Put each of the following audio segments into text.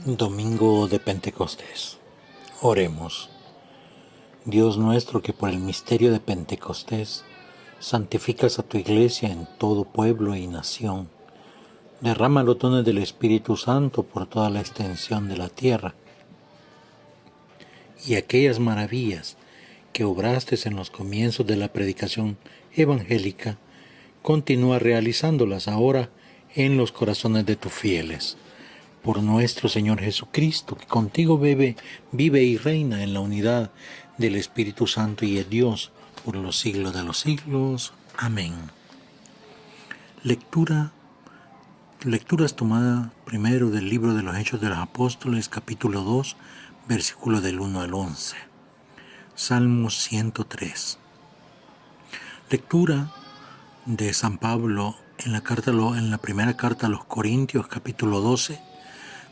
Domingo de Pentecostés. Oremos. Dios nuestro, que por el misterio de Pentecostés santificas a tu Iglesia en todo pueblo y nación, derrama los dones del Espíritu Santo por toda la extensión de la tierra, y aquellas maravillas que obraste en los comienzos de la predicación evangélica, continúa realizándolas ahora en los corazones de tus fieles. Por nuestro Señor Jesucristo, que contigo vive y reina en la unidad del Espíritu Santo y es Dios por los siglos de los siglos. Amén. Lecturas tomadas primero del libro de los Hechos de los Apóstoles, capítulo 2, versículo del 1 al 11. Salmo 103. Lectura de San Pablo en la primera carta a los Corintios, capítulo 12,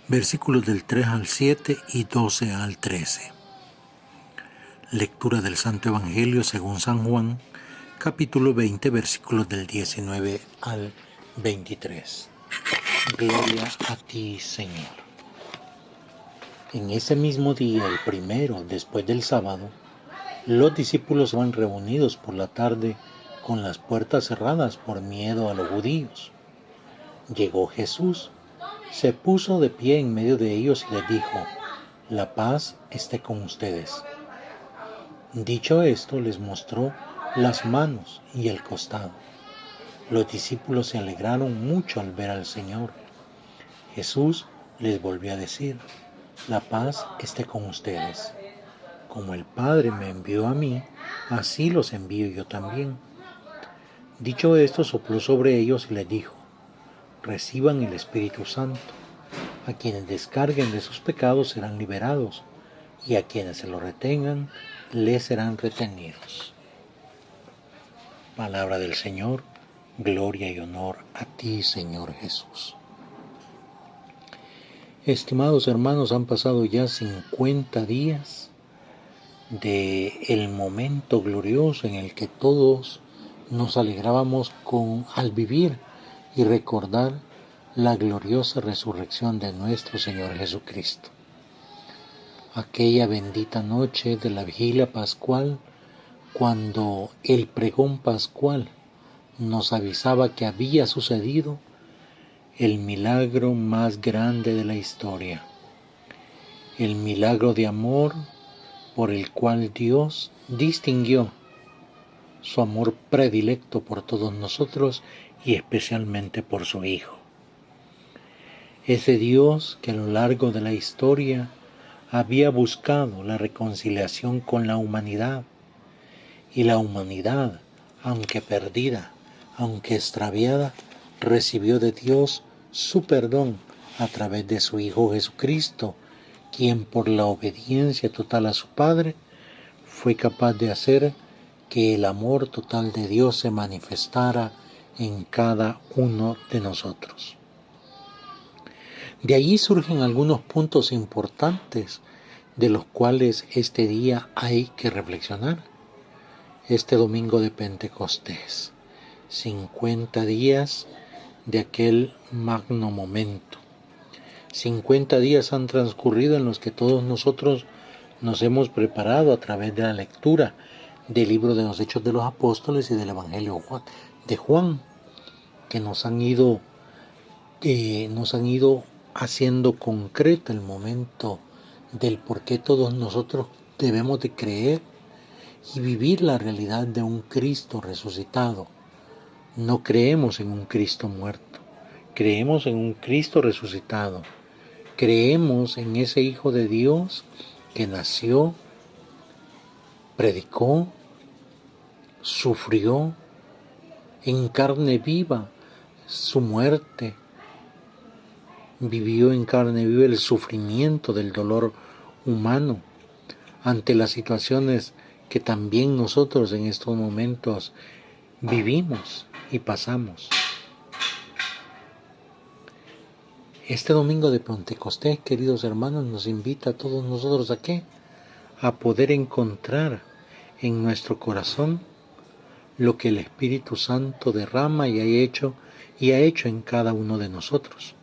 versículos del 3 al 7 y 12 al 13. Lectura del Santo Evangelio según San Juan, capítulo 20, versículos del 19 al 23. Gloria a ti, Señor. En ese mismo día, el primero, después del sábado, los discípulos estaban reunidos por la tarde con las puertas cerradas por miedo a los judíos. Llegó Jesús, se puso de pie en medio de ellos y les dijo: la paz esté con ustedes. Dicho esto, les mostró las manos y el costado. Los discípulos se alegraron mucho al ver al Señor. Jesús les volvió a decir: la paz esté con ustedes. Como el Padre me envió a mí, así los envío yo también. Dicho esto, sopló sobre ellos y les dijo: reciban el Espíritu Santo. A quienes descarguen de sus pecados serán liberados, y a quienes se lo retengan, les serán retenidos. Palabra del Señor. Gloria y honor a ti, Señor Jesús. Estimados hermanos, han pasado ya 50 días del momento glorioso en el que todos nos alegrábamos al vivir y recordar la gloriosa resurrección de nuestro Señor Jesucristo. Aquella bendita noche de la vigilia pascual, cuando el pregón pascual nos avisaba que había sucedido el milagro más grande de la historia, el milagro de amor por el cual Dios distinguió su amor predilecto por todos nosotros y especialmente por su Hijo. Ese Dios que a lo largo de la historia había buscado la reconciliación con la humanidad, y la humanidad, aunque perdida, aunque extraviada, recibió de Dios su perdón a través de su Hijo Jesucristo, quien por la obediencia total a su Padre fue capaz de hacer que el amor total de Dios se manifestara en cada uno de nosotros. De allí surgen algunos puntos importantes de los cuales este día hay que reflexionar. Este domingo de Pentecostés, 50 días de aquel magno momento. 50 días han transcurrido en los que todos nosotros nos hemos preparado a través de la lectura del libro de los Hechos de los Apóstoles y del Evangelio de Juan, que nos han ido haciendo concreto el momento del por qué todos nosotros debemos de creer y vivir la realidad de un Cristo resucitado. No creemos en un Cristo muerto, creemos en un Cristo resucitado. Creemos en ese Hijo de Dios que nació, predicó, sufrió en carne viva su muerte, vivió en carne viva el sufrimiento del dolor humano ante las situaciones que también nosotros en estos momentos vivimos y pasamos. Este domingo de Pentecostés, queridos hermanos, nos invita a todos nosotros ¿a qué? A poder encontrar en nuestro corazón lo que el Espíritu Santo derrama y ha hecho en cada uno de nosotros.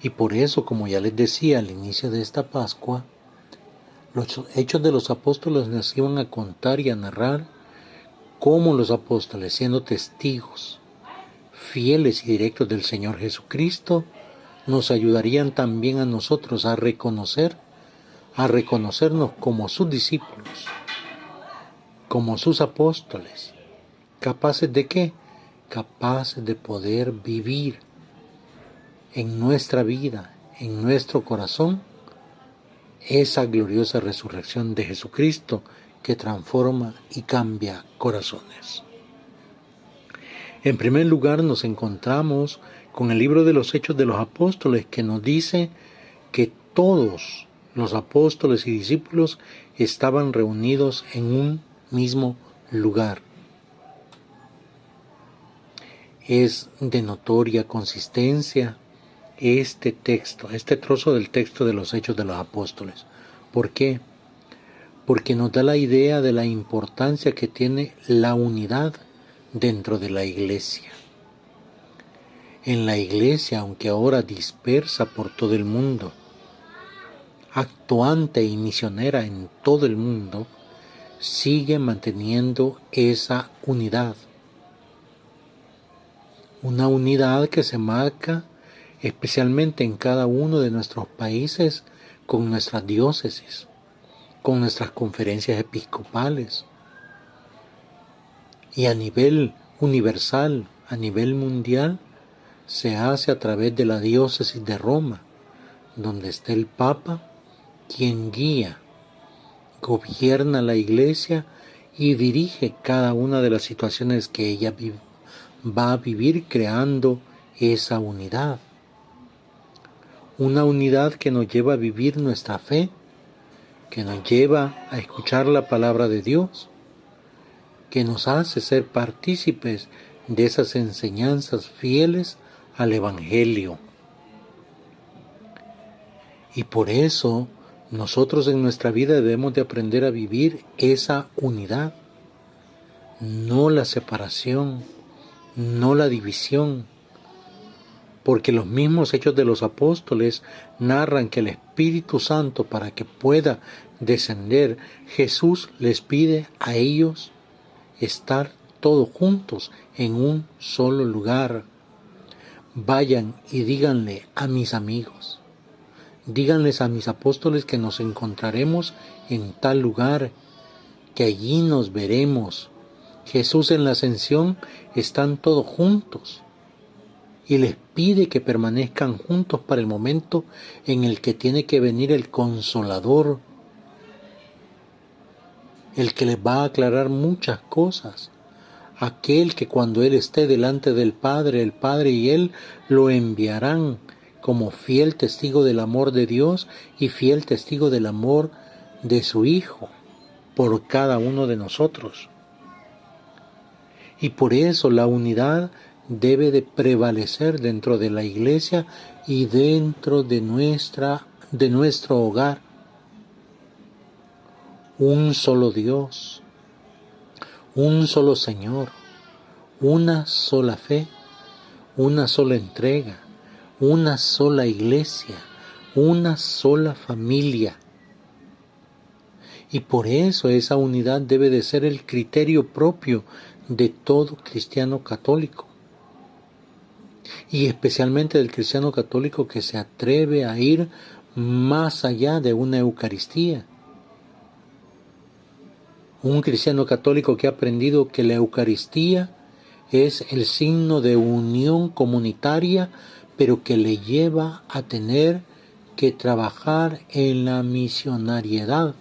Y por eso, como ya les decía al inicio de esta Pascua, los hechos de los apóstoles nos iban a contar y a narrar cómo los apóstoles, siendo testigos fieles y directos del Señor Jesucristo, nos ayudarían también a nosotros a reconocernos como sus discípulos, como sus apóstoles. ¿Capaces de qué? Capaces de poder vivir en nuestra vida, en nuestro corazón, esa gloriosa resurrección de Jesucristo que transforma y cambia corazones. En primer lugar, nos encontramos con el libro de los Hechos de los Apóstoles, que nos dice que todos los apóstoles y discípulos estaban reunidos en un mismo lugar. Es de notoria consistencia este texto, este trozo del texto de los Hechos de los Apóstoles. ¿Por qué? Porque nos da la idea de la importancia que tiene la unidad dentro de la iglesia. En la iglesia, aunque ahora dispersa por todo el mundo, actuante y misionera en todo el mundo, sigue manteniendo esa unidad. Una unidad que se marca especialmente en cada uno de nuestros países con nuestras diócesis, con nuestras conferencias episcopales. Y a nivel universal, a nivel mundial, se hace a través de la diócesis de Roma, donde está el Papa, quien guía, gobierna la Iglesia y dirige cada una de las situaciones que ella va a vivir, creando esa unidad. Una unidad que nos lleva a vivir nuestra fe, que nos lleva a escuchar la palabra de Dios, que nos hace ser partícipes de esas enseñanzas fieles al Evangelio. Y por eso nosotros en nuestra vida debemos de aprender a vivir esa unidad, no la separación, no la división, porque los mismos Hechos de los Apóstoles narran que el Espíritu Santo, para que pueda descender, Jesús les pide a ellos estar todos juntos en un solo lugar. Vayan y díganle a mis amigos, díganles a mis apóstoles que nos encontraremos en tal lugar, que allí nos veremos. Jesús en la ascensión están todos juntos y les pide que permanezcan juntos para el momento en el que tiene que venir el Consolador, el que les va a aclarar muchas cosas, aquel que cuando Él esté delante del Padre, el Padre y Él lo enviarán como fiel testigo del amor de Dios y fiel testigo del amor de su Hijo por cada uno de nosotros. Y por eso la unidad debe de prevalecer dentro de la iglesia y dentro de nuestro hogar. Un solo Dios, un solo Señor, una sola fe, una sola entrega, una sola iglesia, una sola familia. Y por eso esa unidad debe de ser el criterio propio de todo cristiano católico. Y especialmente del cristiano católico que se atreve a ir más allá de una Eucaristía. Un cristiano católico que ha aprendido que la Eucaristía es el signo de unión comunitaria, pero que le lleva a tener que trabajar en la misionariedad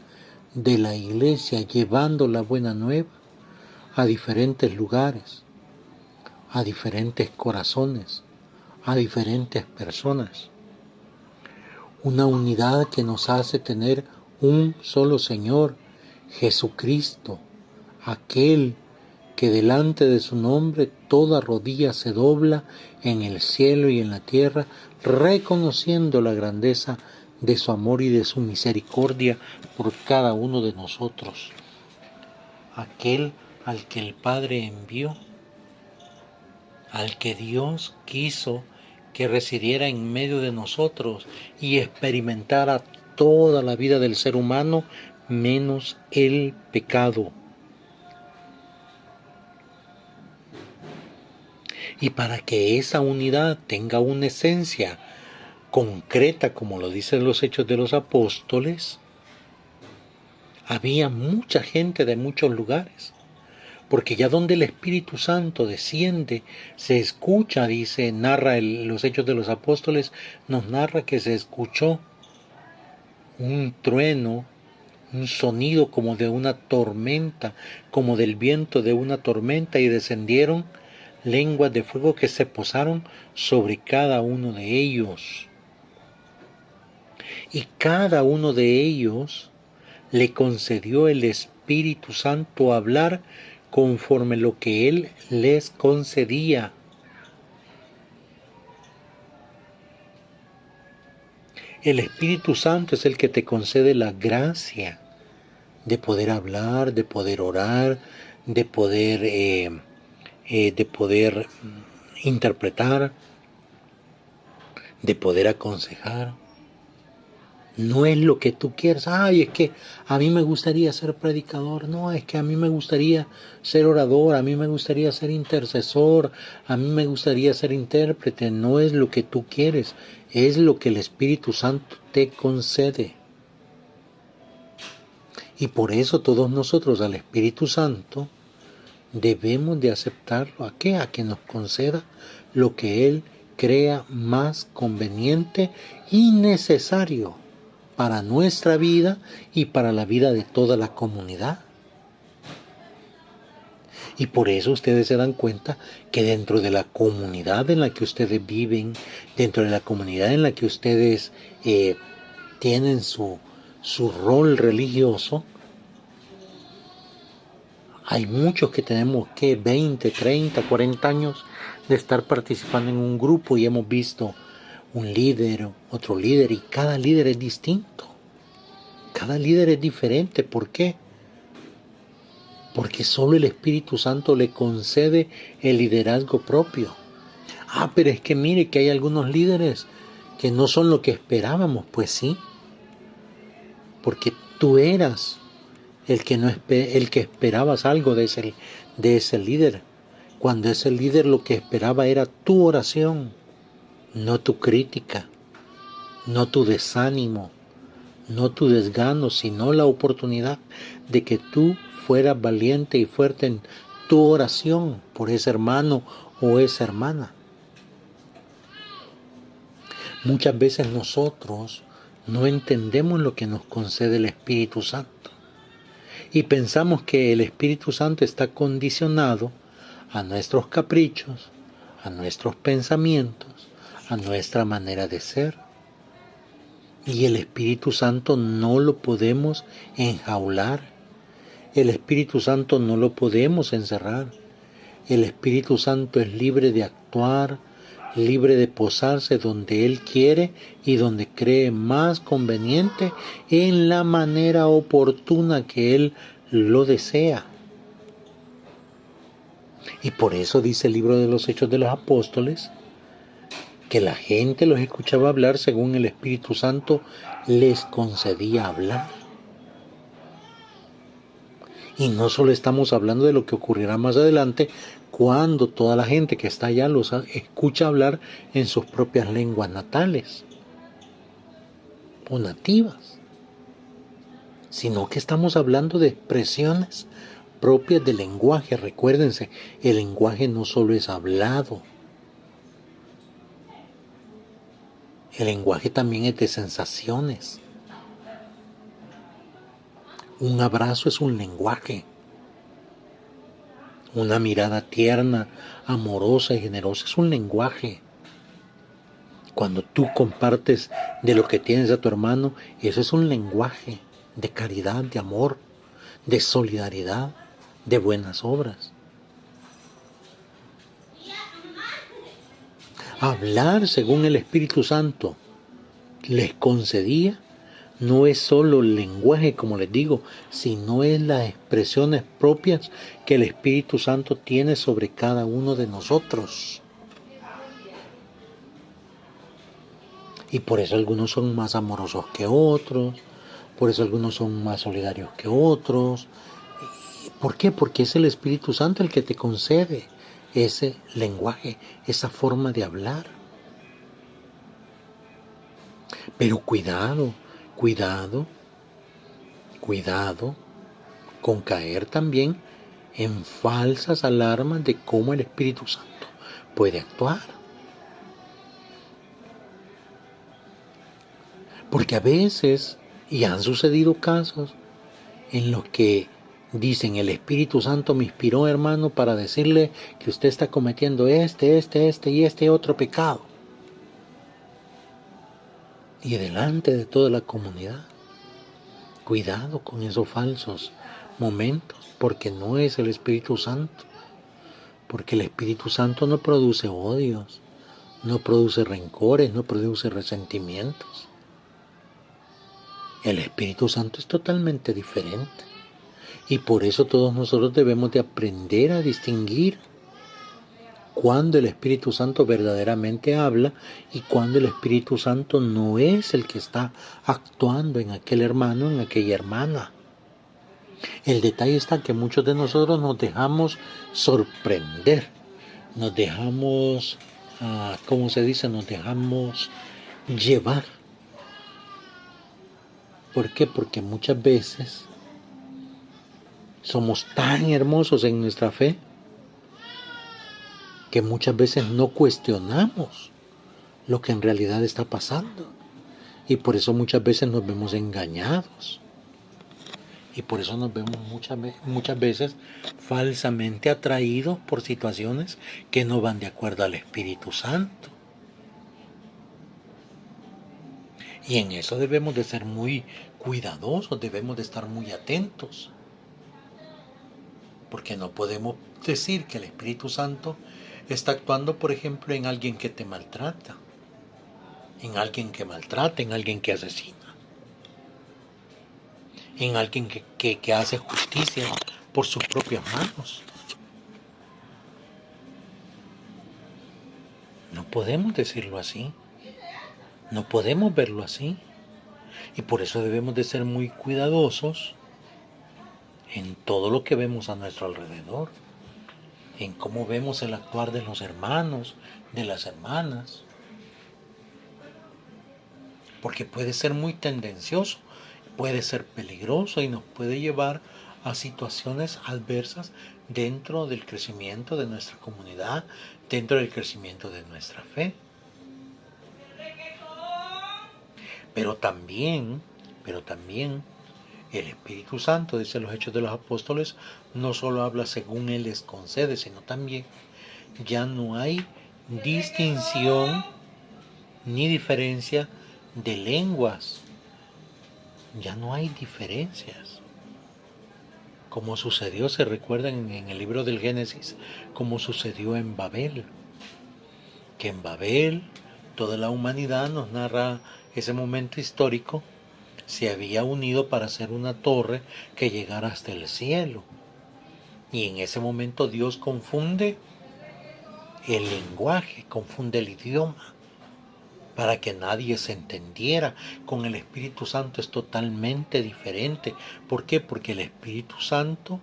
de la iglesia, llevando la buena nueva a diferentes lugares, a diferentes corazones, a diferentes personas. Una unidad que nos hace tener un solo Señor, Jesucristo, aquel que delante de su nombre toda rodilla se dobla en el cielo y en la tierra, reconociendo la grandeza de su amor y de su misericordia por cada uno de nosotros. Aquel al que el Padre envió, al que Dios quiso que residiera en medio de nosotros y experimentara toda la vida del ser humano menos el pecado. Y para que esa unidad tenga una esencia concreta, como lo dicen los Hechos de los Apóstoles, había mucha gente de muchos lugares. Porque ya donde el Espíritu Santo desciende, se escucha, dice, narra los Hechos de los Apóstoles, nos narra que se escuchó un trueno, un sonido como de una tormenta, como del viento de una tormenta, y descendieron lenguas de fuego que se posaron sobre cada uno de ellos. Y cada uno de ellos le concedió el Espíritu Santo a hablar conforme lo que Él les concedía. El Espíritu Santo es el que te concede la gracia de poder hablar, de poder orar, de poder interpretar, de poder aconsejar. No es lo que tú quieres. Ay, es que a mí me gustaría ser predicador. No, es que a mí me gustaría ser orador. A mí me gustaría ser intercesor. A mí me gustaría ser intérprete. No es lo que tú quieres. Es lo que el Espíritu Santo te concede. Y por eso todos nosotros al Espíritu Santo debemos de aceptarlo. ¿A qué? A que nos conceda lo que Él crea más conveniente y necesario para nuestra vida y para la vida de toda la comunidad. Y por eso ustedes se dan cuenta que dentro de la comunidad en la que ustedes viven, dentro de la comunidad en la que ustedes tienen su rol religioso, hay muchos que tenemos 20, 30, 40 años de estar participando en un grupo y hemos visto un líder, otro líder, y cada líder es distinto. Cada líder es diferente. ¿Por qué? Porque solo el Espíritu Santo le concede el liderazgo propio. Pero es que mire que hay algunos líderes que no son lo que esperábamos. Pues sí, porque tú eras el que esperabas algo de ese líder. Cuando ese líder lo que esperaba era tu oración, no tu crítica, no tu desánimo, no tu desgano, sino la oportunidad de que tú fueras valiente y fuerte en tu oración por ese hermano o esa hermana. Muchas veces nosotros no entendemos lo que nos concede el Espíritu Santo y pensamos que el Espíritu Santo está condicionado a nuestros caprichos, a nuestros pensamientos, a nuestra manera de ser. Y el Espíritu Santo no lo podemos enjaular. El Espíritu Santo no lo podemos encerrar. El Espíritu Santo es libre de actuar, libre de posarse donde Él quiere y donde cree más conveniente en la manera oportuna que Él lo desea. Y por eso dice el libro de los Hechos de los Apóstoles que la gente los escuchaba hablar según el Espíritu Santo les concedía hablar. Y no solo estamos hablando de lo que ocurrirá más adelante, cuando toda la gente que está allá los escucha hablar en sus propias lenguas natales o nativas, sino que estamos hablando de expresiones propias del lenguaje. Recuérdense, el lenguaje no solo es hablado, el lenguaje también es de sensaciones. Un abrazo es un lenguaje. Una mirada tierna, amorosa y generosa es un lenguaje. Cuando tú compartes de lo que tienes a tu hermano, eso es un lenguaje de caridad, de amor, de solidaridad, de buenas obras. Hablar según el Espíritu Santo les concedía no es solo el lenguaje, como les digo, sino es las expresiones propias que el Espíritu Santo tiene sobre cada uno de nosotros. Y por eso algunos son más amorosos que otros, por eso algunos son más solidarios que otros. ¿Por qué? Porque es el Espíritu Santo el que te concede ese lenguaje, esa forma de hablar. Pero cuidado, cuidado, cuidado con caer también en falsas alarmas de cómo el Espíritu Santo puede actuar. Porque a veces, y han sucedido casos, en los que dicen el Espíritu Santo me inspiró, hermano, para decirle que usted está cometiendo este y este otro pecado. Y delante de toda la comunidad, cuidado con esos falsos momentos, porque no es el Espíritu Santo. Porque el Espíritu Santo no produce odios, no produce rencores, no produce resentimientos. El Espíritu Santo es totalmente diferente. Y por eso todos nosotros debemos de aprender a distinguir cuando el Espíritu Santo verdaderamente habla y cuando el Espíritu Santo no es el que está actuando en aquel hermano, en aquella hermana. El detalle está que muchos de nosotros nos dejamos sorprender, nos dejamos, ¿cómo se dice? Nos dejamos llevar. ¿Por qué? Porque muchas veces somos tan hermosos en nuestra fe que muchas veces no cuestionamos lo que en realidad está pasando. Y por eso muchas veces nos vemos engañados. Y por eso nos vemos muchas veces falsamente atraídos por situaciones que no van de acuerdo al Espíritu Santo. Y en eso debemos de ser muy cuidadosos, debemos de estar muy atentos. Porque no podemos decir que el Espíritu Santo está actuando, por ejemplo, en alguien que te maltrata, en alguien que maltrata, en alguien que asesina, en alguien que hace justicia por sus propias manos. No podemos decirlo así, no podemos verlo así. Y por eso debemos de ser muy cuidadosos en todo lo que vemos a nuestro alrededor, en cómo vemos el actuar de los hermanos, de las hermanas, porque puede ser muy tendencioso, puede ser peligroso y nos puede llevar a situaciones adversas dentro del crecimiento de nuestra comunidad, dentro del crecimiento de nuestra fe. Pero también el Espíritu Santo, dice los Hechos de los Apóstoles, no solo habla según Él les concede, sino también ya no hay distinción ni diferencia de lenguas. Ya no hay diferencias. Como sucedió, se recuerdan en el libro del Génesis, como sucedió en Babel. Que en Babel toda la humanidad, nos narra ese momento histórico, se había unido para hacer una torre que llegara hasta el cielo. Y en ese momento Dios confunde el lenguaje, confunde el idioma, para que nadie se entendiera. Con el Espíritu Santo es totalmente diferente. ¿Por qué? Porque el Espíritu Santo,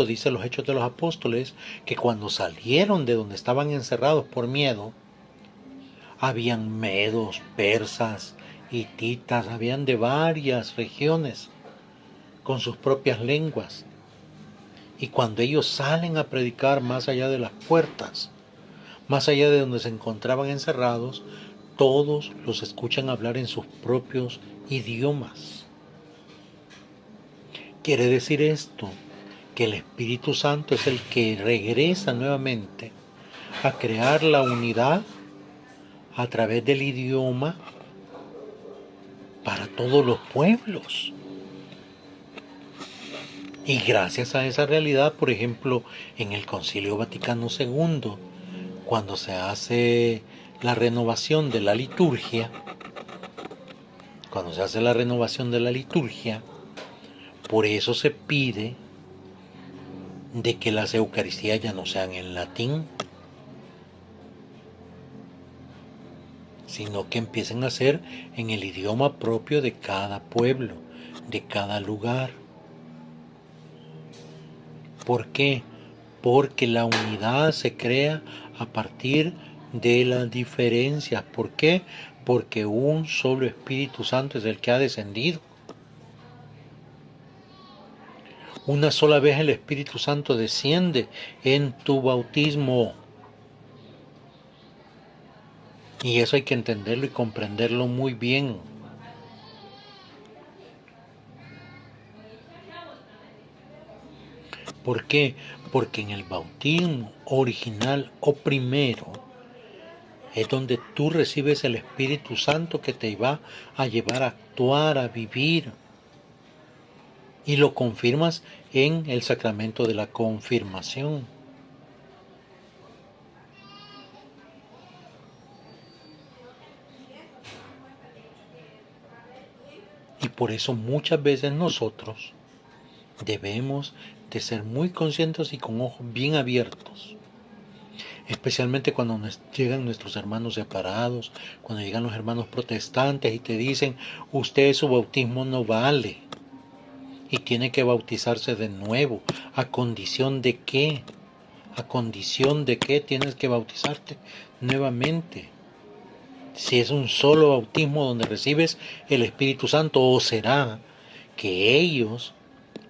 dice los Hechos de los Apóstoles, que cuando salieron de donde estaban encerrados por miedo, habían medos, persas, hititas, habían de varias regiones con sus propias lenguas. Y cuando ellos salen a predicar más allá de las puertas, más allá de donde se encontraban encerrados, todos los escuchan hablar en sus propios idiomas. Quiere decir esto, que el Espíritu Santo es el que regresa nuevamente a crear la unidad a través del idioma para todos los pueblos. Y gracias a esa realidad, por ejemplo, en el Concilio Vaticano II, cuando se hace la renovación de la liturgia, por eso se pide de que las Eucaristías ya no sean en latín, sino que empiecen a ser en el idioma propio de cada pueblo, de cada lugar. ¿Por qué? Porque la unidad se crea a partir de las diferencias. ¿Por qué? Porque un solo Espíritu Santo es el que ha descendido. Una sola vez el Espíritu Santo desciende en tu bautismo. Y eso hay que entenderlo y comprenderlo muy bien. ¿Por qué? Porque en el bautismo original o primero es donde tú recibes el Espíritu Santo que te va a llevar a actuar, a vivir. Y lo confirmas en el sacramento de la confirmación. Y por eso muchas veces nosotros debemos de ser muy conscientes y con ojos bien abiertos. Especialmente cuando llegan nuestros hermanos separados, cuando llegan los hermanos protestantes y te dicen, usted su bautismo no vale y tiene que bautizarse de nuevo. ¿A condición de qué? ¿A condición de qué tienes que bautizarte nuevamente? Si es un solo bautismo donde recibes el Espíritu Santo, o será que ellos,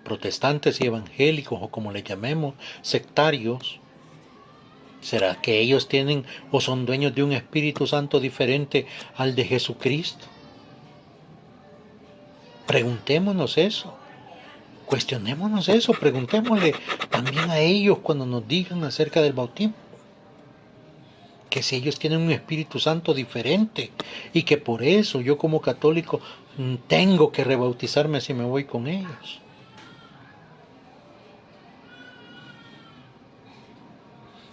protestantes y evangélicos, o como les llamemos, sectarios, ¿será que ellos tienen o son dueños de un Espíritu Santo diferente al de Jesucristo? Preguntémonos eso, cuestionémonos eso, preguntémosle también a ellos cuando nos digan acerca del bautismo, que si ellos tienen un Espíritu Santo diferente y que por eso yo como católico tengo que rebautizarme si me voy con ellos.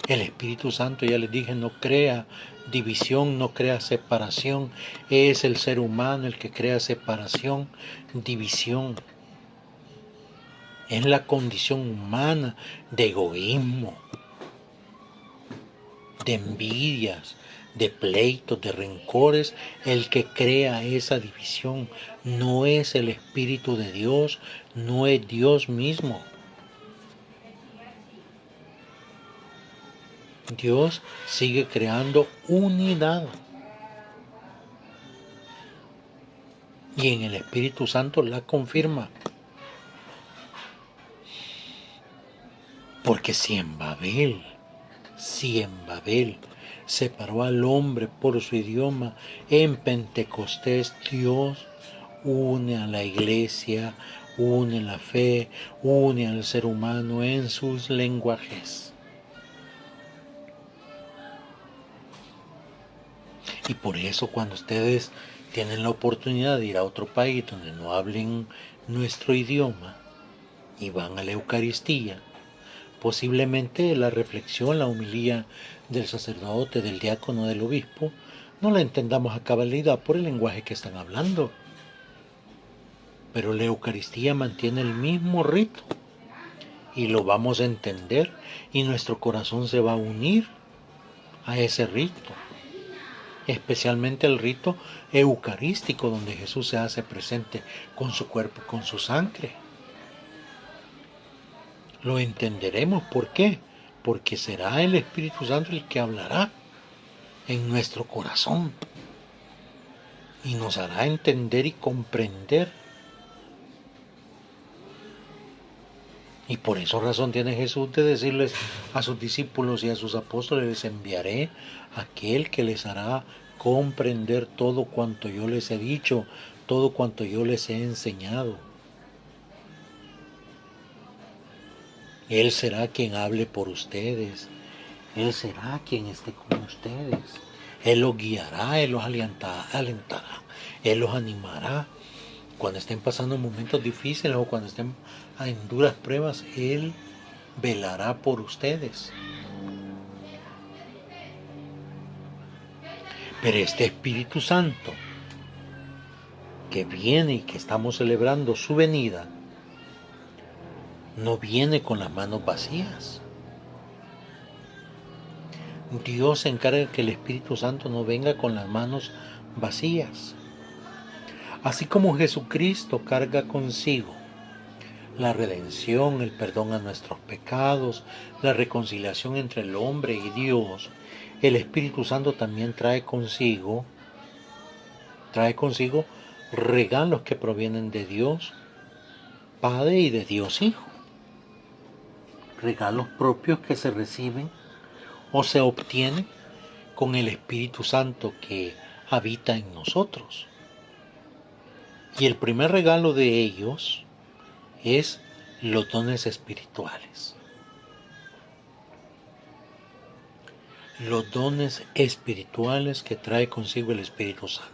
El Espíritu Santo, ya les dije, no crea división, no crea separación. Es el ser humano el que crea separación, división. Es la condición humana de egoísmo, de envidias, de pleitos, de rencores, el que crea esa división. No es el Espíritu de Dios, no es Dios mismo. Dios sigue creando unidad. Y en el Espíritu Santo la confirma. Porque si en Babel separó al hombre por su idioma, en Pentecostés Dios une a la iglesia, une la fe, une al ser humano en sus lenguajes. Y por eso cuando ustedes tienen la oportunidad de ir a otro país donde no hablen nuestro idioma y van a la Eucaristía, posiblemente la reflexión, la homilía del sacerdote, del diácono, del obispo, no la entendamos a cabalidad por el lenguaje que están hablando. Pero la Eucaristía mantiene el mismo rito y lo vamos a entender y nuestro corazón se va a unir a ese rito. Especialmente el rito eucarístico donde Jesús se hace presente con su cuerpo, con su sangre. Lo entenderemos. ¿Por qué? Porque será el Espíritu Santo el que hablará en nuestro corazón y nos hará entender y comprender. Y por esa razón tiene Jesús de decirles a sus discípulos y a sus apóstoles, les enviaré aquel que les hará comprender todo cuanto yo les he dicho, todo cuanto yo les he enseñado. Él será quien hable por ustedes. Él será quien esté con ustedes. Él los guiará, Él los alentará, Él los animará. Cuando estén pasando momentos difíciles o cuando estén en duras pruebas, Él velará por ustedes. Pero este Espíritu Santo que viene y que estamos celebrando su venida, no viene con las manos vacías. Dios se encarga de que el Espíritu Santo no venga con las manos vacías. Así como Jesucristo carga consigo la redención, el perdón a nuestros pecados, la reconciliación entre el hombre y Dios, el Espíritu Santo también trae consigo regalos que provienen de Dios Padre y de Dios Hijo. Regalos propios que se reciben o se obtienen con el Espíritu Santo que habita en nosotros. Y el primer regalo de ellos es los dones espirituales. Los dones espirituales que trae consigo el Espíritu Santo.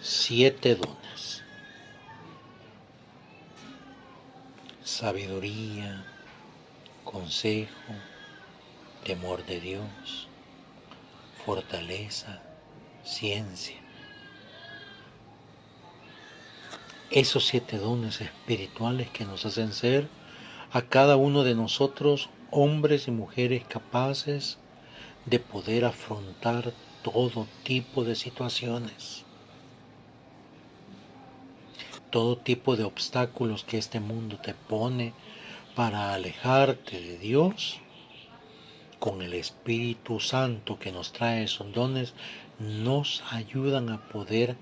7 dones. Sabiduría, consejo, temor de Dios, fortaleza, ciencia. Esos 7 dones espirituales que nos hacen ser a cada uno de nosotros hombres y mujeres capaces de poder afrontar todo tipo de situaciones, todo tipo de obstáculos que este mundo te pone para alejarte de Dios. Con el Espíritu Santo que nos trae esos dones, nos ayudan a poder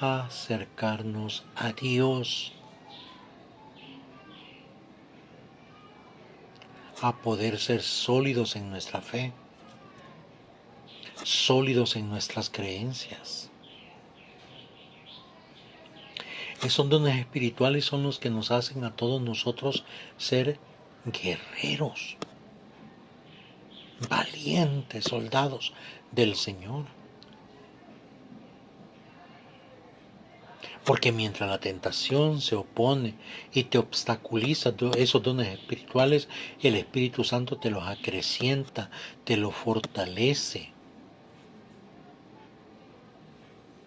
acercarnos a Dios, a poder ser sólidos en nuestra fe, sólidos en nuestras creencias. Esos dones espirituales son los que nos hacen a todos nosotros ser guerreros, valientes soldados del Señor. Porque mientras la tentación se opone y te obstaculiza esos dones espirituales, el Espíritu Santo te los acrecienta, te los fortalece.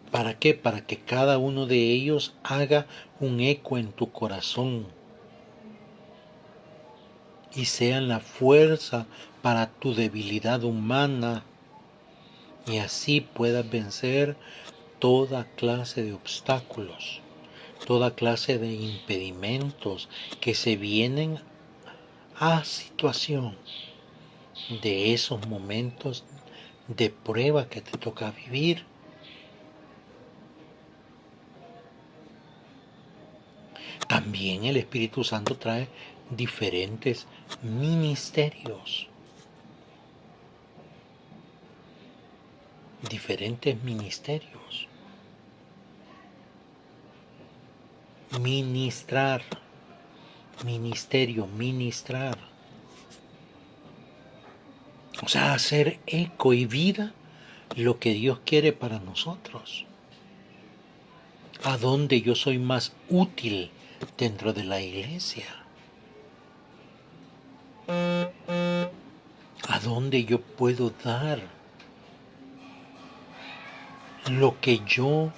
¿Para qué? Para que cada uno de ellos haga un eco en tu corazón y sean la fuerza para tu debilidad humana, y así puedas vencer toda clase de obstáculos, toda clase de impedimentos que se vienen a situación de esos momentos de prueba que te toca vivir. También el Espíritu Santo trae diferentes ministerios. Ministrar. O sea, hacer eco y vida lo que Dios quiere para nosotros. ¿A dónde yo soy más útil dentro de la iglesia? ¿A dónde yo puedo dar lo que yo,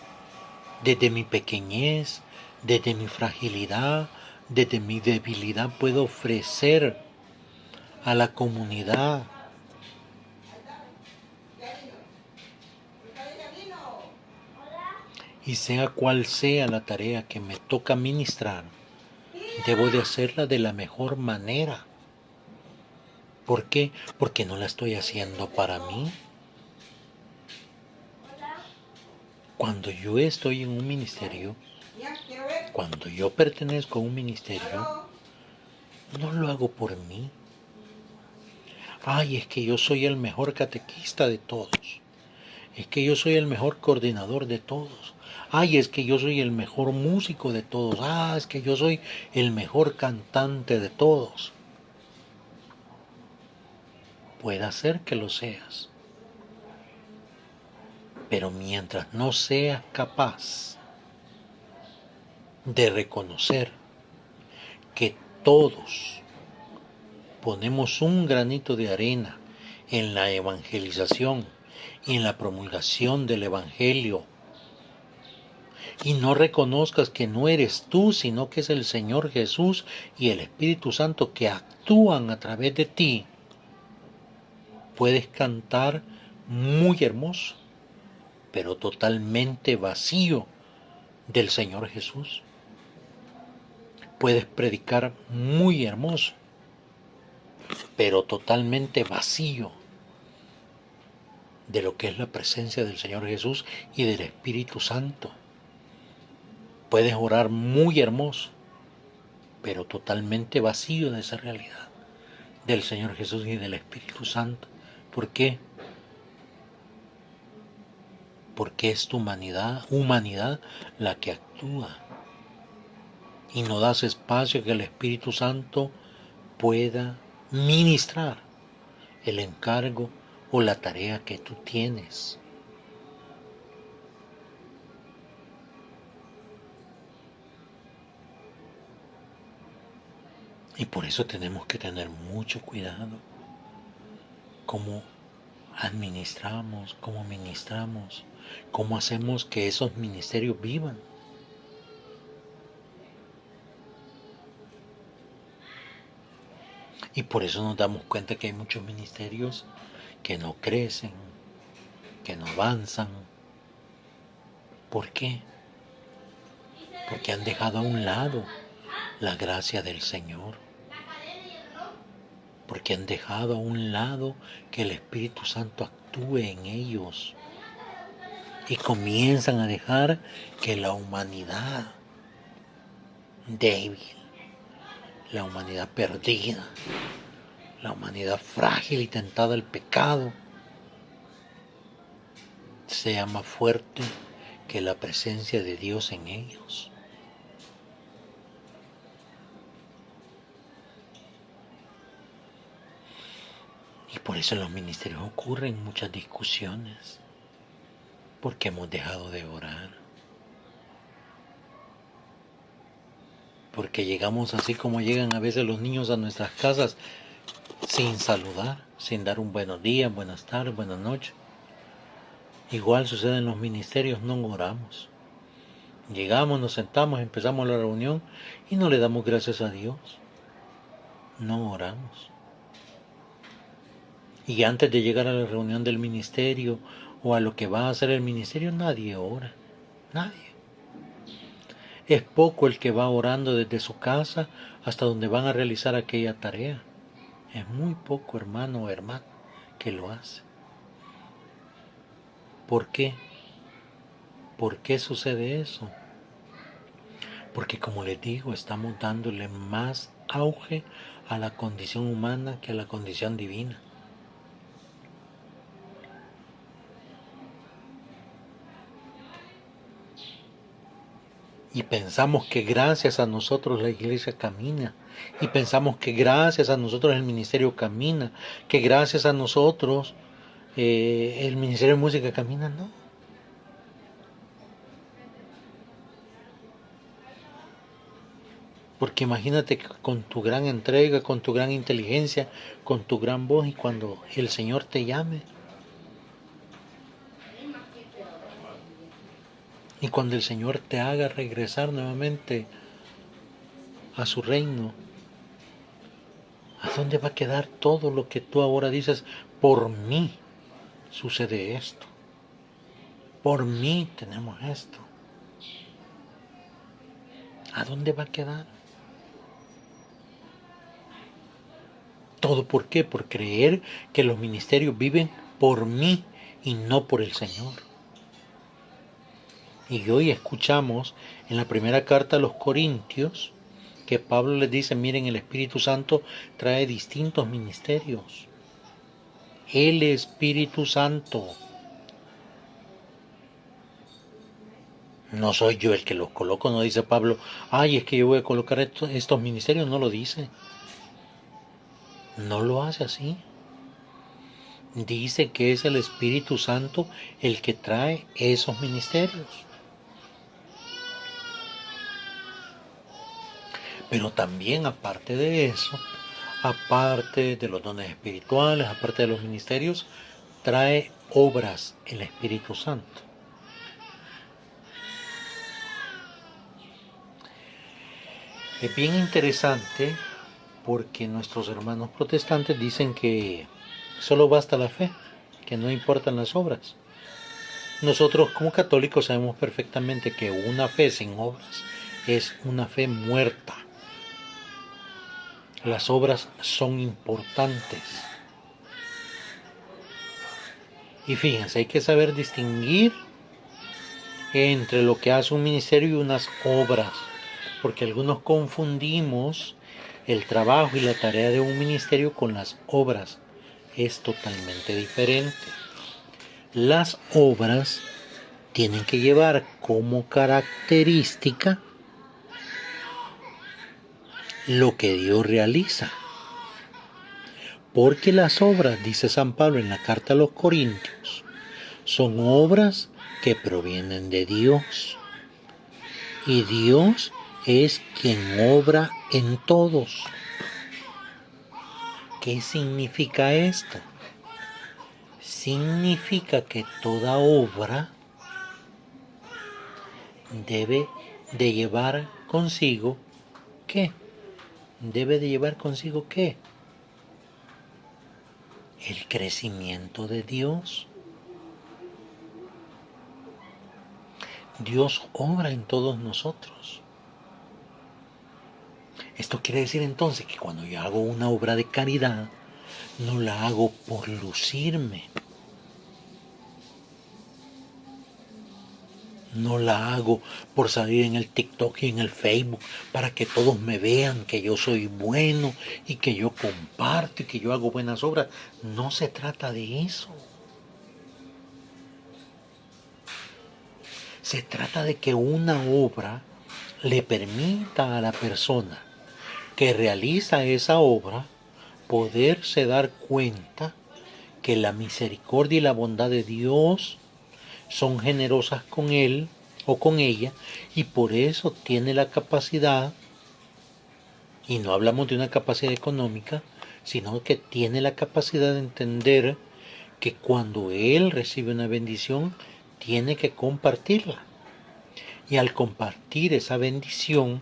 desde mi pequeñez, desde mi fragilidad, desde mi debilidad, puedo ofrecer a la comunidad? Y sea cual sea la tarea que me toca ministrar, debo de hacerla de la mejor manera. ¿Por qué? Porque no la estoy haciendo para mí. Cuando yo estoy en un ministerio, cuando yo pertenezco a un ministerio, no lo hago por mí. Ay, es que yo soy el mejor catequista de todos. Es que yo soy el mejor coordinador de todos. Ay, es que yo soy el mejor músico de todos. Ah, es que yo soy el mejor cantante de todos. Puede ser que lo seas. Pero mientras no seas capaz de reconocer que todos ponemos un granito de arena en la evangelización y en la promulgación del Evangelio, y no reconozcas que no eres tú, sino que es el Señor Jesús y el Espíritu Santo que actúan a través de ti, puedes cantar muy hermoso, pero totalmente vacío del Señor Jesús. Puedes predicar muy hermoso, pero totalmente vacío de lo que es la presencia del Señor Jesús y del Espíritu Santo. Puedes orar muy hermoso, pero totalmente vacío de esa realidad del Señor Jesús y del Espíritu Santo. ¿Por qué? Porque es tu humanidad la que actúa. Y no das espacio que el Espíritu Santo pueda ministrar el encargo o la tarea que tú tienes. Y por eso tenemos que tener mucho cuidado cómo administramos, cómo ministramos, cómo hacemos que esos ministerios vivan. Y por eso nos damos cuenta que hay muchos ministerios que no crecen, que no avanzan. ¿Por qué? Porque han dejado a un lado la gracia del Señor. Porque han dejado a un lado que el Espíritu Santo actúe en ellos. Y comienzan a dejar que la humanidad débil, la humanidad perdida, la humanidad frágil y tentada al pecado, sea más fuerte que la presencia de Dios en ellos. Y por eso en los ministerios ocurren muchas discusiones, porque hemos dejado de orar. Porque llegamos así como llegan a veces los niños a nuestras casas, sin saludar, sin dar un buenos días, buenas tardes, buenas noches. Igual sucede en los ministerios, no oramos. Llegamos, nos sentamos, empezamos la reunión y no le damos gracias a Dios. No oramos. Y antes de llegar a la reunión del ministerio o a lo que va a hacer el ministerio, nadie ora. Nadie. Es poco el que va orando desde su casa hasta donde van a realizar aquella tarea. Es muy poco, hermano o hermana, que lo hace. ¿Por qué? ¿Por qué sucede eso? Porque, como les digo, estamos dándole más auge a la condición humana que a la condición divina. Y pensamos que gracias a nosotros la iglesia camina. Y pensamos que gracias a nosotros el ministerio camina. Que gracias a nosotros el ministerio de música camina. No. Porque imagínate que con tu gran entrega, con tu gran inteligencia, con tu gran voz, y cuando el Señor te llame, y cuando el Señor te haga regresar nuevamente a su reino, ¿a dónde va a quedar todo lo que tú ahora dices? Por mí sucede esto. Por mí tenemos esto. ¿A dónde va a quedar? ¿Todo por qué? Por creer que los ministerios viven por mí y no por el Señor. Y hoy escuchamos en la primera carta a los Corintios que Pablo les dice, miren, el Espíritu Santo trae distintos ministerios. El Espíritu Santo. No soy yo el que los coloco, no dice Pablo, ay, es que yo voy a colocar estos ministerios, no lo dice. No lo hace así. Dice que es el Espíritu Santo el que trae esos ministerios. Pero también aparte de eso, aparte de los dones espirituales, aparte de los ministerios, trae obras el Espíritu Santo. Es bien interesante porque nuestros hermanos protestantes dicen que Solo basta la fe, que no importan las obras. Nosotros como católicos sabemos perfectamente que una fe sin obras es una fe muerta. Las obras son importantes. Y fíjense, hay que saber distinguir entre lo que hace un ministerio y unas obras, porque algunos confundimos el trabajo y la tarea de un ministerio con las obras. Es totalmente diferente. Las obras tienen que llevar como característica lo que Dios realiza. Porque las obras, dice San Pablo en la carta a los Corintios, son obras que provienen de Dios. Y Dios es quien obra en todos. ¿Qué significa esto? Significa que toda obra debe de llevar consigo ¿qué? Debe de llevar consigo ¿qué? El crecimiento de Dios. Dios obra en todos nosotros. Esto quiere decir entonces que cuando yo hago una obra de caridad, no la hago por lucirme. No la hago por salir en el TikTok y en el Facebook para que todos me vean que yo soy bueno y que yo comparto y que yo hago buenas obras. No se trata de eso. Se trata de que una obra le permita a la persona que realiza esa obra poderse dar cuenta que la misericordia y la bondad de Dios son generosas con él o con ella, y por eso tiene la capacidad, y no hablamos de una capacidad económica, sino que tiene la capacidad de entender que cuando él recibe una bendición, tiene que compartirla. Y al compartir esa bendición,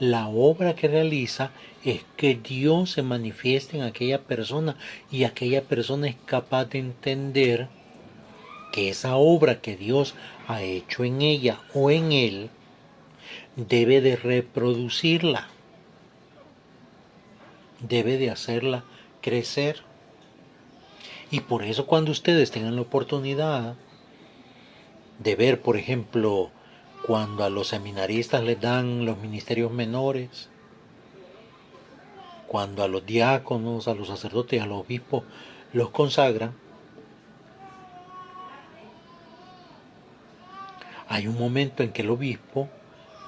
la obra que realiza es que Dios se manifieste en aquella persona, y aquella persona es capaz de entender que esa obra que Dios ha hecho en ella o en él debe de reproducirla, debe de hacerla crecer. Y por eso cuando ustedes tengan la oportunidad de ver, por ejemplo, cuando a los seminaristas les dan los ministerios menores, cuando a los diáconos, a los sacerdotes, a los obispos los consagran, hay un momento en que el obispo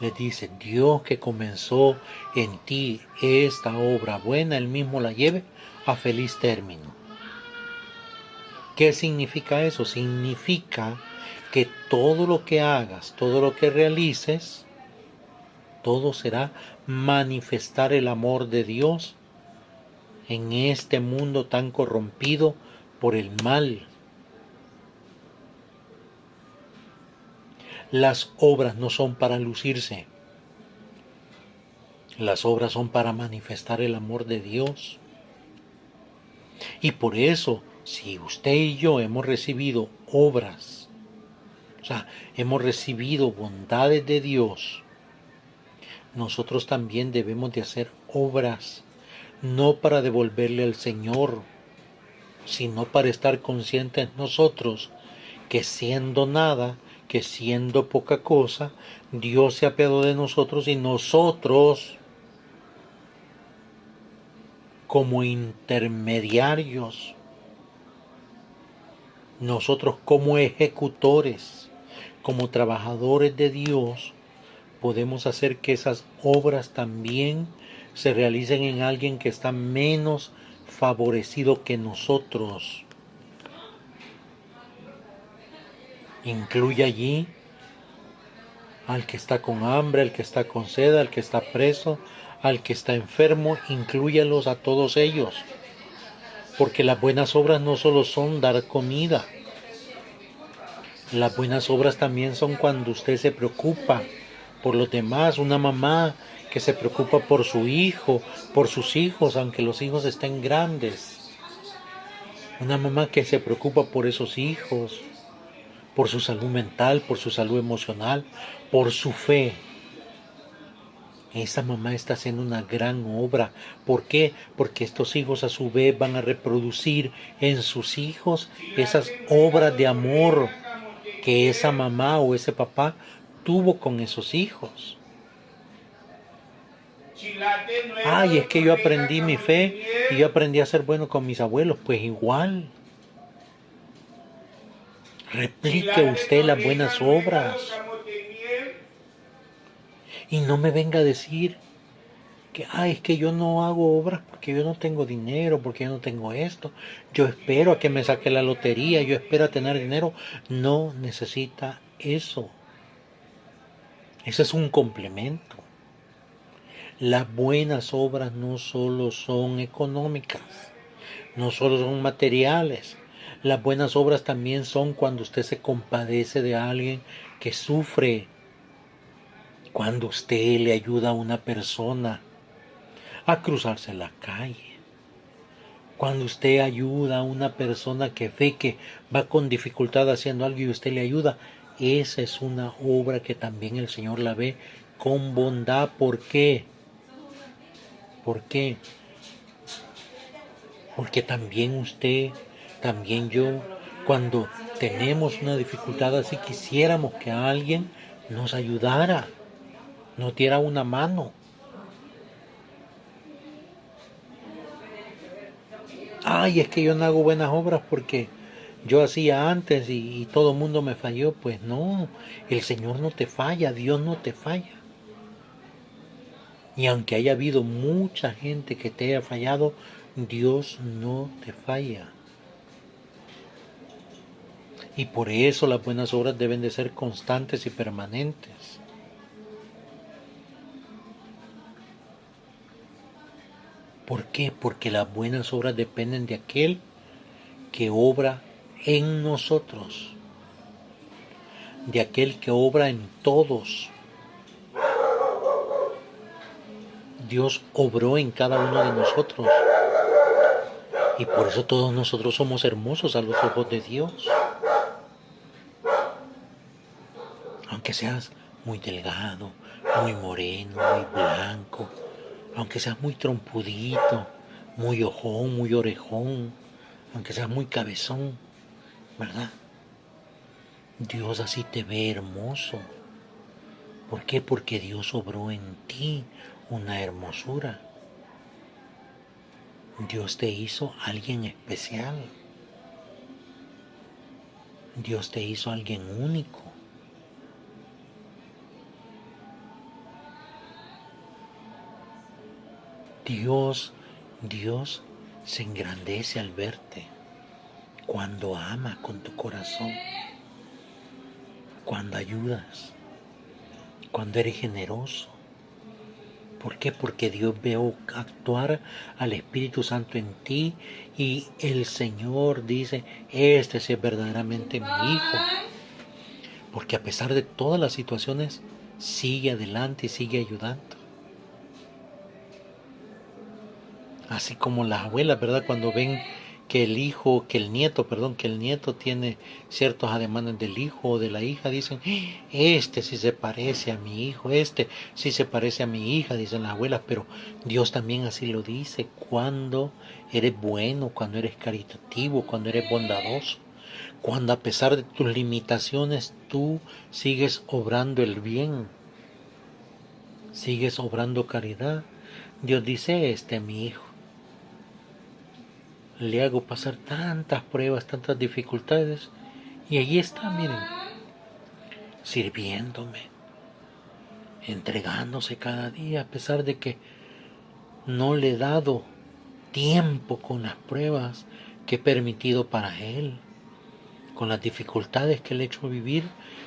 les dice: Dios que comenzó en ti esta obra buena, él mismo la lleve a feliz término. ¿Qué significa eso? Significa que todo lo que hagas, todo lo que realices, todo será manifestar el amor de Dios en este mundo tan corrompido por el mal. Las obras no son para lucirse. Las obras son para manifestar el amor de Dios. Y por eso, si usted y yo hemos recibido obras, o sea, hemos recibido bondades de Dios, nosotros también debemos de hacer obras, no para devolverle al Señor, sino para estar conscientes nosotros que siendo nada, que siendo poca cosa, Dios se apiadó de nosotros, y nosotros, como intermediarios, nosotros como ejecutores, como trabajadores de Dios, podemos hacer que esas obras también se realicen en alguien que está menos favorecido que nosotros. Incluye allí al que está con hambre, al que está con sed, al que está preso, al que está enfermo. Inclúyalos a todos ellos, porque las buenas obras no solo son dar comida. Las buenas obras también son cuando usted se preocupa por los demás. Una mamá que se preocupa por su hijo, por sus hijos, aunque los hijos estén grandes. Una mamá que se preocupa por esos hijos, por su salud mental, por su salud emocional, por su fe. Esa mamá está haciendo una gran obra. ¿Por qué? Porque estos hijos a su vez van a reproducir en sus hijos esas obras de amor que esa mamá o ese papá tuvo con esos hijos. Ay, es que yo aprendí mi fe y yo aprendí a ser bueno con mis abuelos. Pues igual. Replique usted las buenas obras. Y no me venga a decir que, ay, es que yo no hago obras porque yo no tengo dinero, porque yo no tengo esto. Yo espero a que me saque la lotería, yo espero a tener dinero. No necesita eso. Ese es un complemento. Las buenas obras no solo son económicas, no solo son materiales. Las buenas obras también son cuando usted se compadece de alguien que sufre, cuando usted le ayuda a una persona a cruzarse la calle, cuando usted ayuda a una persona que ve que va con dificultad haciendo algo y usted le ayuda. Esa es una obra que también el Señor la ve con bondad. ¿Por qué? ¿Por qué? Porque también usted, también yo, cuando tenemos una dificultad así, quisiéramos que alguien nos ayudara, nos diera una mano. Ay, es que yo no hago buenas obras porque yo hacía antes y todo el mundo me falló. Pues no, el Señor no te falla, Dios no te falla. Y aunque haya habido mucha gente que te haya fallado, Dios no te falla. Y por eso las buenas obras deben de ser constantes y permanentes. ¿Por qué? Porque las buenas obras dependen de aquel que obra en nosotros, de aquel que obra en todos. Dios obró en cada uno de nosotros. Y por eso todos nosotros somos hermosos a los ojos de Dios. Aunque seas muy delgado, muy moreno, muy blanco, aunque seas muy trompudito, muy ojón, muy orejón, aunque seas muy cabezón, ¿verdad? Dios así te ve hermoso. ¿Por qué? Porque Dios obró en ti una hermosura. Dios te hizo alguien especial. Dios te hizo alguien único. Dios se engrandece al verte cuando ama con tu corazón, cuando ayudas, cuando eres generoso. ¿Por qué? Porque Dios ve actuar al Espíritu Santo en ti y el Señor dice, este sí es verdaderamente mi hijo. Porque a pesar de todas las situaciones, sigue adelante y sigue ayudando. Así como las abuelas, ¿verdad? Cuando ven que el nieto tiene ciertos ademanes del hijo o de la hija, dicen, este sí se parece a mi hijo, este sí se parece a mi hija, dicen las abuelas, pero Dios también así lo dice, cuando eres bueno, cuando eres caritativo, cuando eres bondadoso, cuando a pesar de tus limitaciones tú sigues obrando el bien, sigues obrando caridad. Dios dice, este es mi hijo. Le hago pasar tantas pruebas, tantas dificultades, y allí está, miren, sirviéndome, entregándose cada día, a pesar de que no le he dado tiempo con las pruebas que he permitido para él, con las dificultades que le he hecho vivir,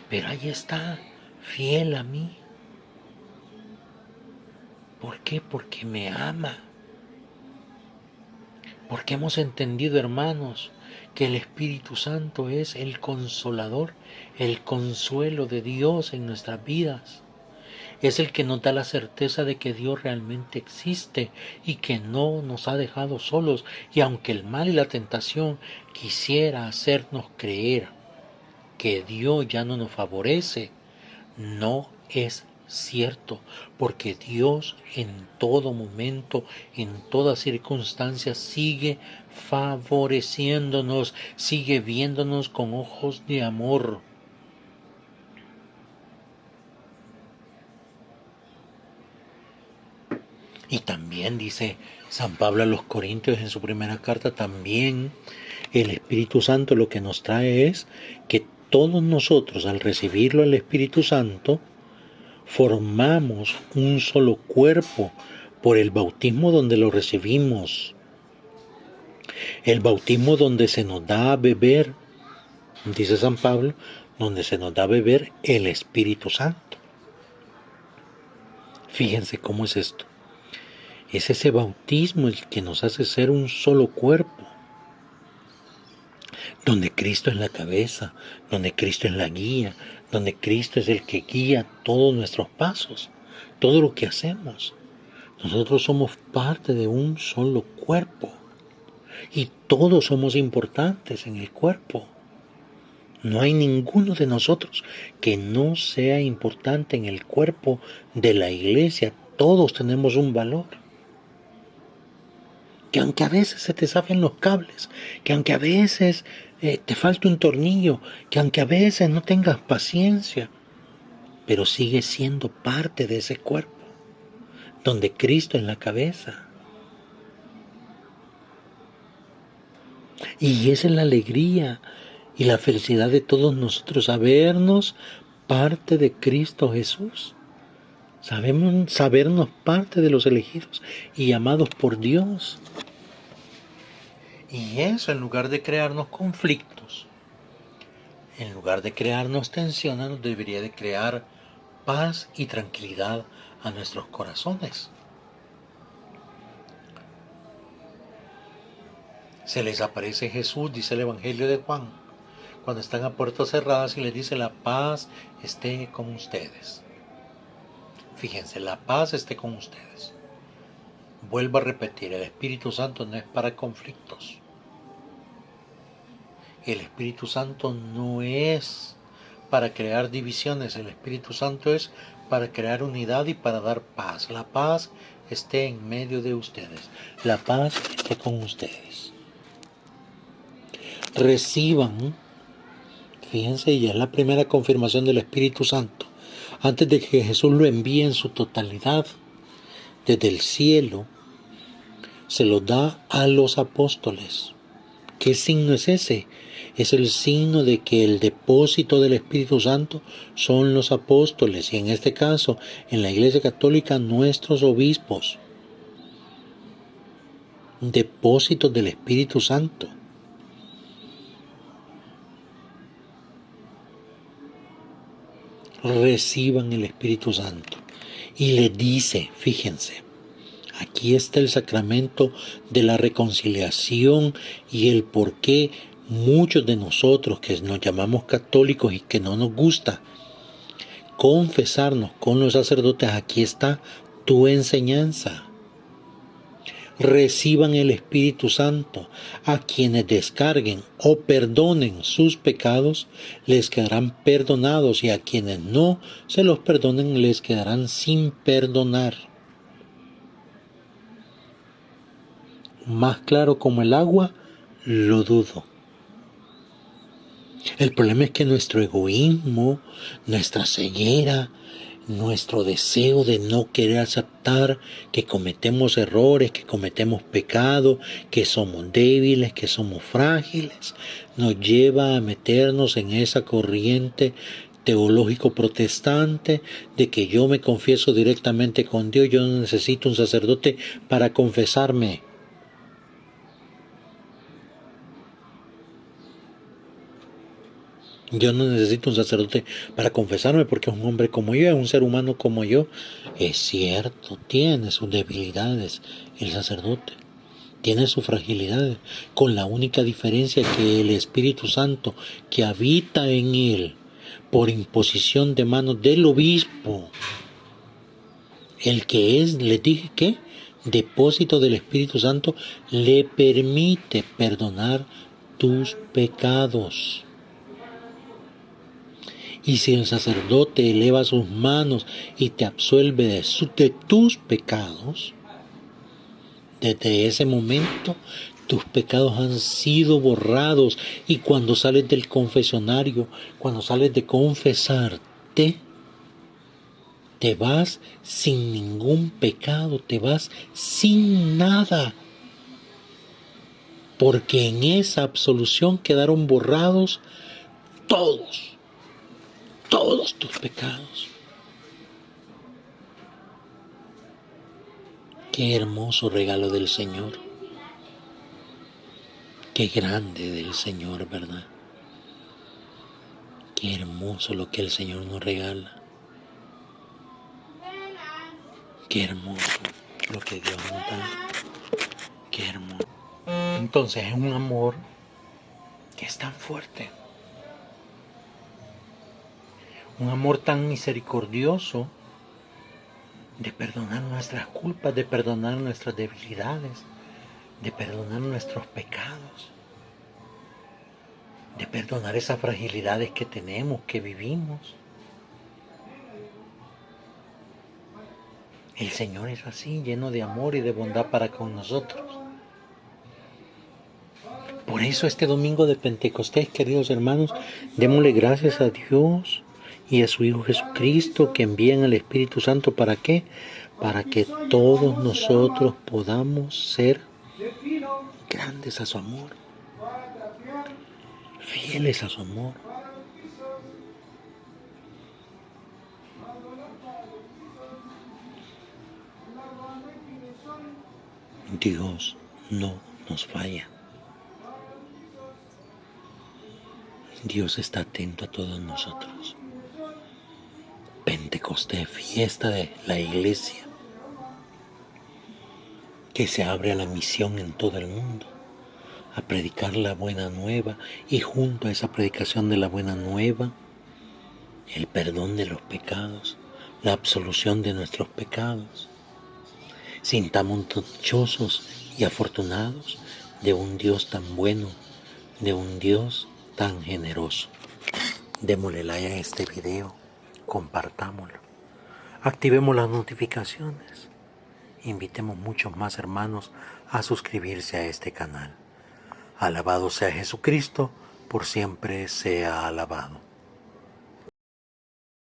pero ahí está, fiel a mí. ¿Por qué? Porque me ama. Porque hemos entendido, hermanos, que el Espíritu Santo es el consolador, el consuelo de Dios en nuestras vidas. es el que nos da la certeza de que Dios realmente existe y que no nos ha dejado solos. Y aunque el mal y la tentación quisiera hacernos creer que Dios ya no nos favorece, no es cierto, porque Dios en todo momento, en toda circunstancia, sigue favoreciéndonos, sigue viéndonos con ojos de amor. Y también dice San Pablo a los Corintios en su primera carta, también el Espíritu Santo lo que nos trae es que todos nosotros, al recibirlo el Espíritu Santo, formamos un solo cuerpo por el bautismo donde lo recibimos. El bautismo donde se nos da a beber, dice San Pablo, donde se nos da a beber el Espíritu Santo. Fíjense cómo es esto. Es ese bautismo el que nos hace ser un solo cuerpo, donde Cristo es la cabeza, donde Cristo es la guía, donde Cristo es el que guía todos nuestros pasos, todo lo que hacemos. Nosotros somos parte de un solo cuerpo y todos somos importantes en el cuerpo. No hay ninguno de nosotros que no sea importante en el cuerpo de la iglesia. Todos tenemos un valor. Que aunque a veces se te zafen los cables, que aunque a veces te falte un tornillo, que aunque a veces no tengas paciencia, pero sigues siendo parte de ese cuerpo, donde Cristo es la cabeza. Y esa es la alegría y la felicidad de todos nosotros, sabernos parte de Cristo Jesús. Sabernos parte de los elegidos y amados por Dios. Y eso, en lugar de crearnos conflictos, en lugar de crearnos tensiones, nos debería de crear paz y tranquilidad a nuestros corazones. Se les aparece Jesús, dice el Evangelio de Juan, cuando están a puertas cerradas y les dice: la paz esté con ustedes. Fíjense, la paz esté con ustedes. Vuelvo a repetir, el Espíritu Santo no es para conflictos. El Espíritu Santo no es para crear divisiones, el Espíritu Santo es para crear unidad y para dar paz. La paz esté en medio de ustedes, la paz esté con ustedes. Reciban, fíjense, ya es la primera confirmación del Espíritu Santo, antes de que Jesús lo envíe en su totalidad desde el cielo, se lo da a los apóstoles. ¿Qué signo es ese? Es el signo de que el depósito del Espíritu Santo son los apóstoles, y en este caso, en la Iglesia Católica, nuestros obispos. Depósitos del Espíritu Santo. Reciban el Espíritu Santo. Y les dice, fíjense, aquí está el sacramento de la reconciliación y el por qué muchos de nosotros que nos llamamos católicos y que no nos gusta confesarnos con los sacerdotes, aquí está tu enseñanza. Reciban el Espíritu Santo. A quienes descarguen o perdonen sus pecados, les quedarán perdonados, y a quienes no se los perdonen, les quedarán sin perdonar. Más claro como el agua, lo dudo. El problema es que nuestro egoísmo, nuestra ceguera, nuestro deseo de no querer aceptar que cometemos errores, que cometemos pecados, que somos débiles, que somos frágiles, nos lleva a meternos en esa corriente teológico protestante de que yo me confieso directamente con Dios, yo no necesito un sacerdote para confesarme. Yo no necesito un sacerdote para confesarme porque es un hombre como yo, es un ser humano como yo. Es cierto, tiene sus debilidades el sacerdote, tiene sus fragilidades, con la única diferencia que el Espíritu Santo que habita en él por imposición de manos del obispo El que es, les dije que, depósito del Espíritu Santo, le permite perdonar tus pecados. Y si el sacerdote eleva sus manos y te absuelve de tus pecados, desde ese momento tus pecados han sido borrados. Y cuando sales del confesionario, cuando sales de confesarte, te vas sin ningún pecado, te vas sin nada. Porque en esa absolución quedaron borrados todos tus pecados. Qué hermoso regalo del Señor. Qué grande del Señor, ¿verdad? Qué hermoso lo que el Señor nos regala. Qué hermoso lo que Dios nos da. Qué hermoso. Entonces es un amor que es tan fuerte. Un amor tan misericordioso de perdonar nuestras culpas, de perdonar nuestras debilidades, de perdonar nuestros pecados, de perdonar esas fragilidades que tenemos, que vivimos. El Señor es así, lleno de amor y de bondad para con nosotros. Por eso este domingo de Pentecostés, queridos hermanos, démosle gracias a Dios y a su Hijo Jesucristo, que envían al Espíritu Santo. ¿Para qué? Para que todos nosotros podamos ser grandes a su amor, fieles a su amor. Dios no nos falla. Dios está atento a todos nosotros. Pentecostés, fiesta de la iglesia, que se abre a la misión en todo el mundo, a predicar la buena nueva, y junto a esa predicación de la buena nueva, el perdón de los pecados, la absolución de nuestros pecados. Sintamos dichosos y afortunados de un Dios tan bueno, de un Dios tan generoso. Démosle like a este video, compartámoslo, activemos las notificaciones, invitemos muchos más hermanos a suscribirse a este canal. Alabado sea Jesucristo, por siempre sea alabado.